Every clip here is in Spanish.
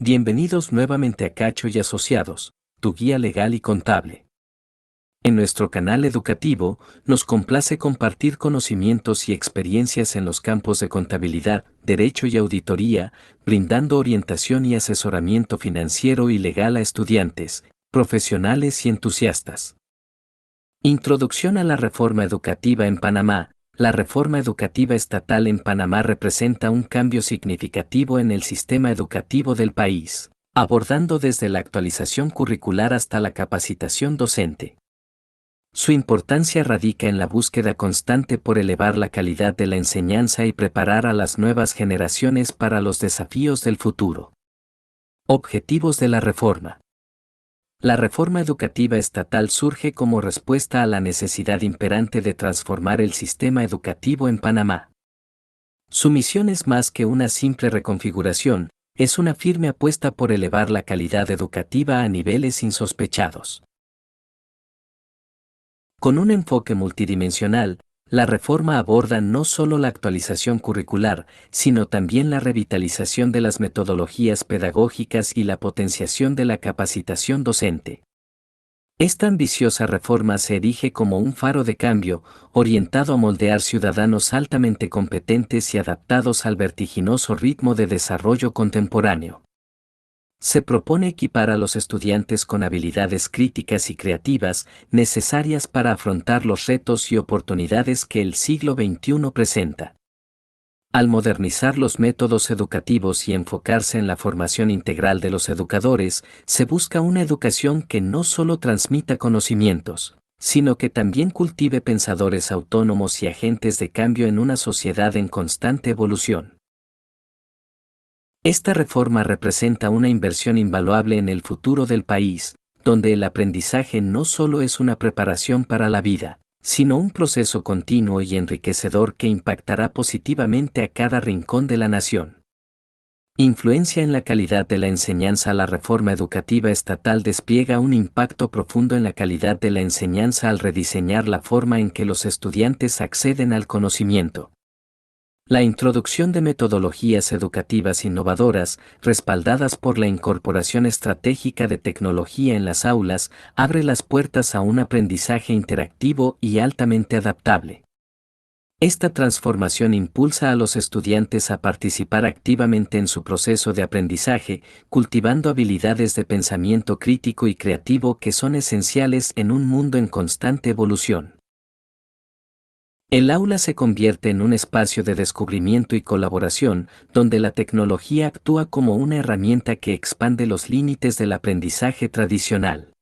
Bienvenidos nuevamente a Cacho y Asociados, tu guía legal y contable. En nuestro canal educativo, nos complace compartir conocimientos y experiencias en los campos de contabilidad, derecho y auditoría, brindando orientación y asesoramiento financiero y legal a estudiantes, profesionales y entusiastas. Introducción a la reforma educativa en Panamá. La reforma educativa estatal en Panamá representa un cambio significativo en el sistema educativo del país, abordando desde la actualización curricular hasta la capacitación docente. Su importancia radica en la búsqueda constante por elevar la calidad de la enseñanza y preparar a las nuevas generaciones para los desafíos del futuro. Objetivos de la reforma. La reforma educativa estatal surge como respuesta a la necesidad imperante de transformar el sistema educativo en Panamá. Su misión es más que una simple reconfiguración, es una firme apuesta por elevar la calidad educativa a niveles insospechados. Con un enfoque multidimensional, la reforma aborda no solo la actualización curricular, sino también la revitalización de las metodologías pedagógicas y la potenciación de la capacitación docente. Esta ambiciosa reforma se erige como un faro de cambio, orientado a moldear ciudadanos altamente competentes y adaptados al vertiginoso ritmo de desarrollo contemporáneo. Se propone equipar a los estudiantes con habilidades críticas y creativas necesarias para afrontar los retos y oportunidades que el siglo XXI presenta. Al modernizar los métodos educativos y enfocarse en la formación integral de los educadores, se busca una educación que no solo transmita conocimientos, sino que también cultive pensadores autónomos y agentes de cambio en una sociedad en constante evolución. Esta reforma representa una inversión invaluable en el futuro del país, donde el aprendizaje no solo es una preparación para la vida, sino un proceso continuo y enriquecedor que impactará positivamente a cada rincón de la nación. Influencia en la calidad de la enseñanza. La reforma educativa estatal despliega un impacto profundo en la calidad de la enseñanza al rediseñar la forma en que los estudiantes acceden al conocimiento. La introducción de metodologías educativas innovadoras, respaldadas por la incorporación estratégica de tecnología en las aulas, abre las puertas a un aprendizaje interactivo y altamente adaptable. Esta transformación impulsa a los estudiantes a participar activamente en su proceso de aprendizaje, cultivando habilidades de pensamiento crítico y creativo que son esenciales en un mundo en constante evolución. El aula se convierte en un espacio de descubrimiento y colaboración, donde la tecnología actúa como una herramienta que expande los límites del aprendizaje tradicional.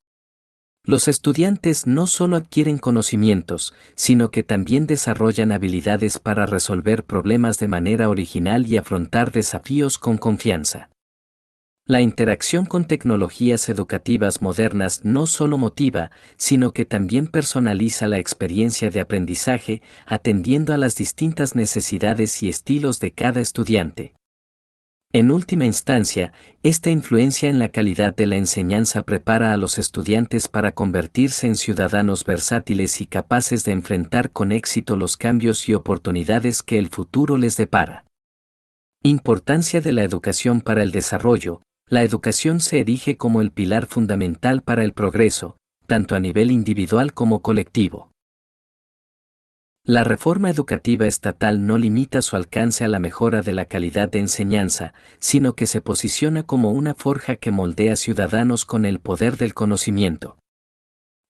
Los estudiantes no solo adquieren conocimientos, sino que también desarrollan habilidades para resolver problemas de manera original y afrontar desafíos con confianza. La interacción con tecnologías educativas modernas no solo motiva, sino que también personaliza la experiencia de aprendizaje, atendiendo a las distintas necesidades y estilos de cada estudiante. En última instancia, esta influencia en la calidad de la enseñanza prepara a los estudiantes para convertirse en ciudadanos versátiles y capaces de enfrentar con éxito los cambios y oportunidades que el futuro les depara. Importancia de la educación para el desarrollo. La educación se erige como el pilar fundamental para el progreso, tanto a nivel individual como colectivo. La reforma educativa estatal no limita su alcance a la mejora de la calidad de enseñanza, sino que se posiciona como una forja que moldea ciudadanos con el poder del conocimiento.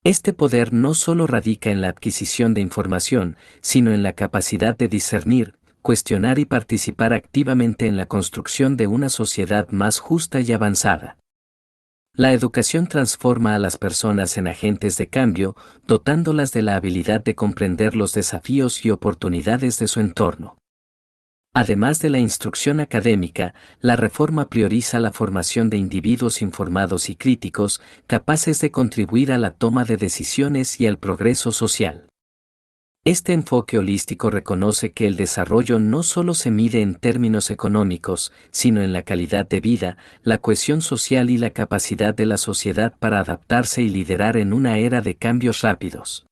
Este poder no solo radica en la adquisición de información, sino en la capacidad de discernir, cuestionar y participar activamente en la construcción de una sociedad más justa y avanzada. La educación transforma a las personas en agentes de cambio, dotándolas de la habilidad de comprender los desafíos y oportunidades de su entorno. Además de la instrucción académica, la reforma prioriza la formación de individuos informados y críticos, capaces de contribuir a la toma de decisiones y al progreso social. Este enfoque holístico reconoce que el desarrollo no solo se mide en términos económicos, sino en la calidad de vida, la cohesión social y la capacidad de la sociedad para adaptarse y liderar en una era de cambios rápidos.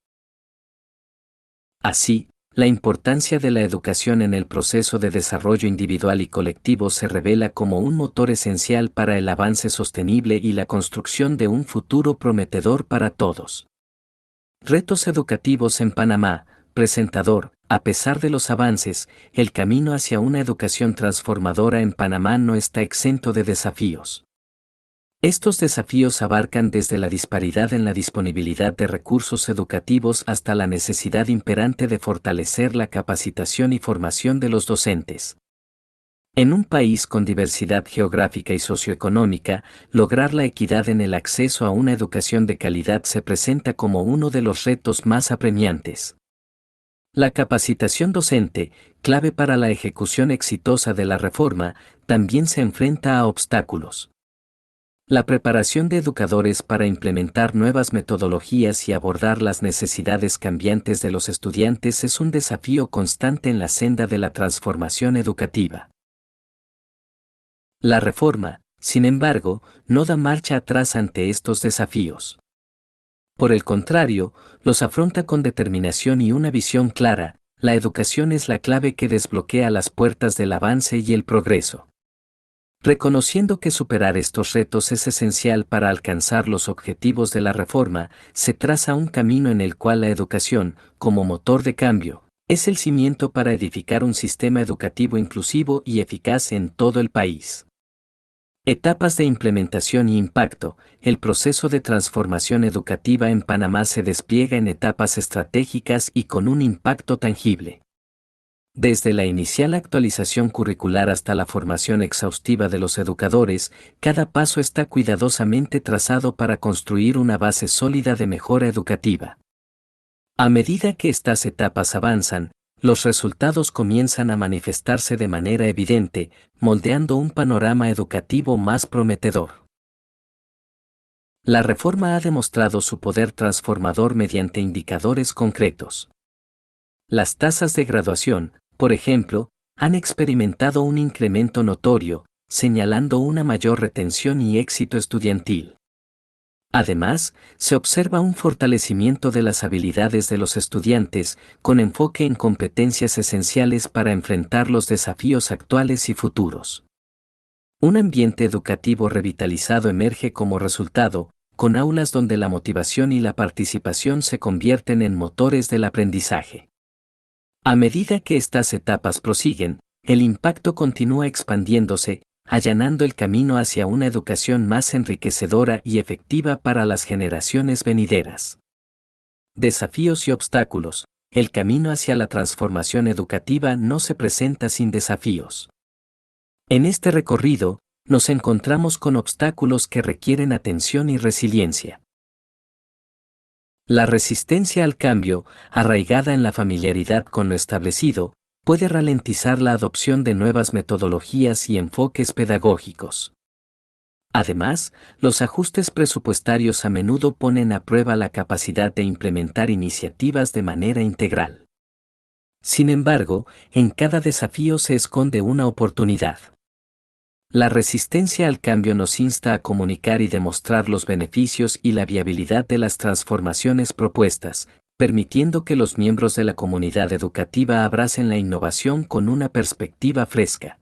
Así, La importancia de la educación en el proceso de desarrollo individual y colectivo se revela como un motor esencial para el avance sostenible y la construcción de un futuro prometedor para todos. Retos educativos en Panamá, presentador. A pesar de los avances, el camino hacia una educación transformadora en Panamá no está exento de desafíos. Estos desafíos abarcan desde la disparidad en la disponibilidad de recursos educativos hasta la necesidad imperante de fortalecer la capacitación y formación de los docentes. En un país con diversidad geográfica y socioeconómica, lograr la equidad en el acceso a una educación de calidad se presenta como uno de los retos más apremiantes. La capacitación docente, clave para la ejecución exitosa de la reforma, también se enfrenta a obstáculos. La preparación de educadores para implementar nuevas metodologías y abordar las necesidades cambiantes de los estudiantes es un desafío constante en la senda de la transformación educativa. La reforma, sin embargo, no da marcha atrás ante estos desafíos. Por el contrario, los afronta con determinación y una visión clara. La educación es la clave que desbloquea las puertas del avance y el progreso. Reconociendo que superar estos retos es esencial para alcanzar los objetivos de la reforma, se traza un camino en el cual la educación, como motor de cambio, es el cimiento para edificar un sistema educativo inclusivo y eficaz en todo el país. Etapas de implementación y impacto. El proceso de transformación educativa en Panamá se despliega en etapas estratégicas y con un impacto tangible. Desde la inicial actualización curricular hasta la formación exhaustiva de los educadores, cada paso está cuidadosamente trazado para construir una base sólida de mejora educativa. A medida que estas etapas avanzan, los resultados comienzan a manifestarse de manera evidente, moldeando un panorama educativo más prometedor. La reforma ha demostrado su poder transformador mediante indicadores concretos. Las tasas de graduación, por ejemplo, han experimentado un incremento notorio, señalando una mayor retención y éxito estudiantil. Además, se observa un fortalecimiento de las habilidades de los estudiantes, con enfoque en competencias esenciales para enfrentar los desafíos actuales y futuros. Un ambiente educativo revitalizado emerge como resultado, con aulas donde la motivación y la participación se convierten en motores del aprendizaje. A medida que estas etapas prosiguen, el impacto continúa expandiéndose, allanando el camino hacia una educación más enriquecedora y efectiva para las generaciones venideras. Desafíos y obstáculos. El camino hacia la transformación educativa no se presenta sin desafíos. En este recorrido, nos encontramos con obstáculos que requieren atención y resiliencia. La resistencia al cambio, arraigada en la familiaridad con lo establecido, puede ralentizar la adopción de nuevas metodologías y enfoques pedagógicos. Además, los ajustes presupuestarios a menudo ponen a prueba la capacidad de implementar iniciativas de manera integral. Sin embargo, en cada desafío se esconde una oportunidad. La resistencia al cambio nos insta a comunicar y demostrar los beneficios y la viabilidad de las transformaciones propuestas, permitiendo que los miembros de la comunidad educativa abracen la innovación con una perspectiva fresca.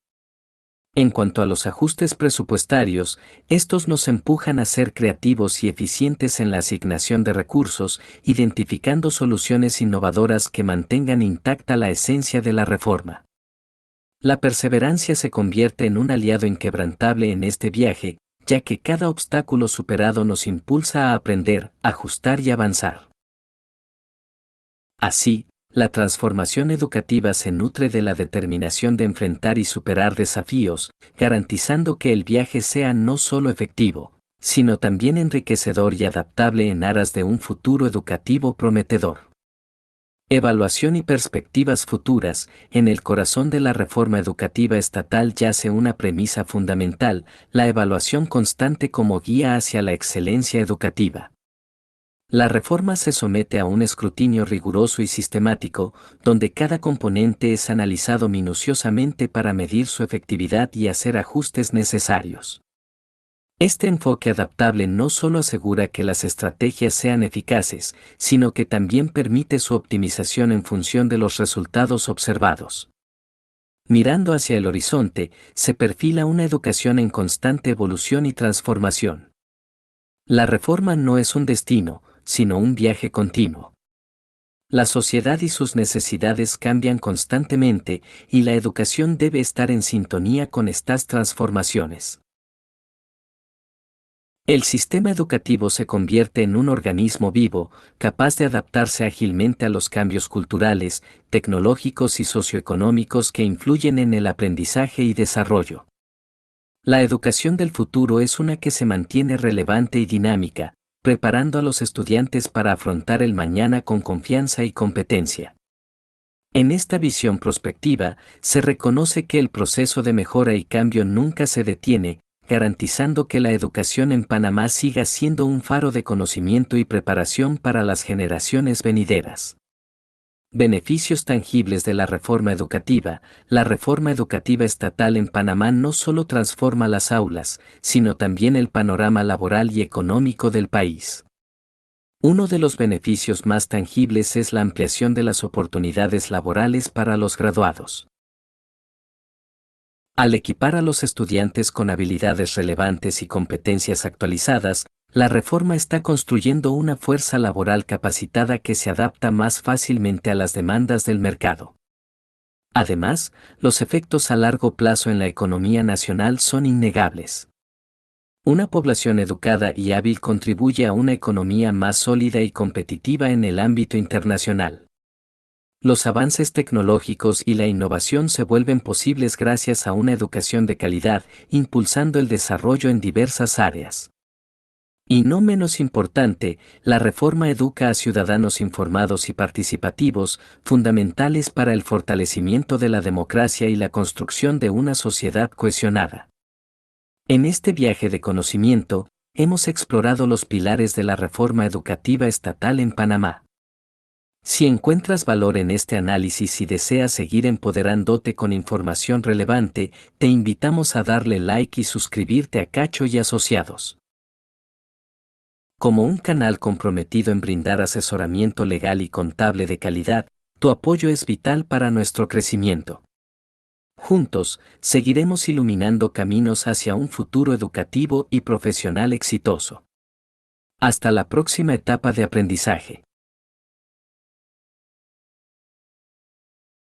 En cuanto a los ajustes presupuestarios, estos nos empujan a ser creativos y eficientes en la asignación de recursos, identificando soluciones innovadoras que mantengan intacta la esencia de la reforma. La perseverancia se convierte en un aliado inquebrantable en este viaje, ya que cada obstáculo superado nos impulsa a aprender, ajustar y avanzar. Así, la transformación educativa se nutre de la determinación de enfrentar y superar desafíos, garantizando que el viaje sea no solo efectivo, sino también enriquecedor y adaptable en aras de un futuro educativo prometedor. Evaluación y perspectivas futuras. En el corazón de la reforma educativa estatal yace una premisa fundamental: la evaluación constante como guía hacia la excelencia educativa. La reforma se somete a un escrutinio riguroso y sistemático, donde cada componente es analizado minuciosamente para medir su efectividad y hacer ajustes necesarios. Este enfoque adaptable no solo asegura que las estrategias sean eficaces, sino que también permite su optimización en función de los resultados observados. Mirando hacia el horizonte, se perfila una educación en constante evolución y transformación. La reforma no es un destino, sino un viaje continuo. La sociedad y sus necesidades cambian constantemente, y la educación debe estar en sintonía con estas transformaciones. El sistema educativo se convierte en un organismo vivo, capaz de adaptarse ágilmente a los cambios culturales, tecnológicos y socioeconómicos que influyen en el aprendizaje y desarrollo. La educación del futuro es una que se mantiene relevante y dinámica, preparando a los estudiantes para afrontar el mañana con confianza y competencia. En esta visión prospectiva, se reconoce que el proceso de mejora y cambio nunca se detiene, garantizando que la educación en Panamá siga siendo un faro de conocimiento y preparación para las generaciones venideras. Beneficios tangibles de la reforma educativa. La reforma educativa estatal en Panamá no solo transforma las aulas, sino también el panorama laboral y económico del país. Uno de los beneficios más tangibles es la ampliación de las oportunidades laborales para los graduados. Al equipar a los estudiantes con habilidades relevantes y competencias actualizadas, la reforma está construyendo una fuerza laboral capacitada que se adapta más fácilmente a las demandas del mercado. Además, los efectos a largo plazo en la economía nacional son innegables. Una población educada y hábil contribuye a una economía más sólida y competitiva en el ámbito internacional. Los avances tecnológicos y la innovación se vuelven posibles gracias a una educación de calidad, impulsando el desarrollo en diversas áreas. Y no menos importante, la reforma educa a ciudadanos informados y participativos, fundamentales para el fortalecimiento de la democracia y la construcción de una sociedad cohesionada. En este viaje de conocimiento, hemos explorado los pilares de la reforma educativa estatal en Panamá. Si encuentras valor en este análisis y deseas seguir empoderándote con información relevante, te invitamos a darle like y suscribirte a Cacho y Asociados. Como un canal comprometido en brindar asesoramiento legal y contable de calidad, tu apoyo es vital para nuestro crecimiento. Juntos, seguiremos iluminando caminos hacia un futuro educativo y profesional exitoso. Hasta la próxima etapa de aprendizaje.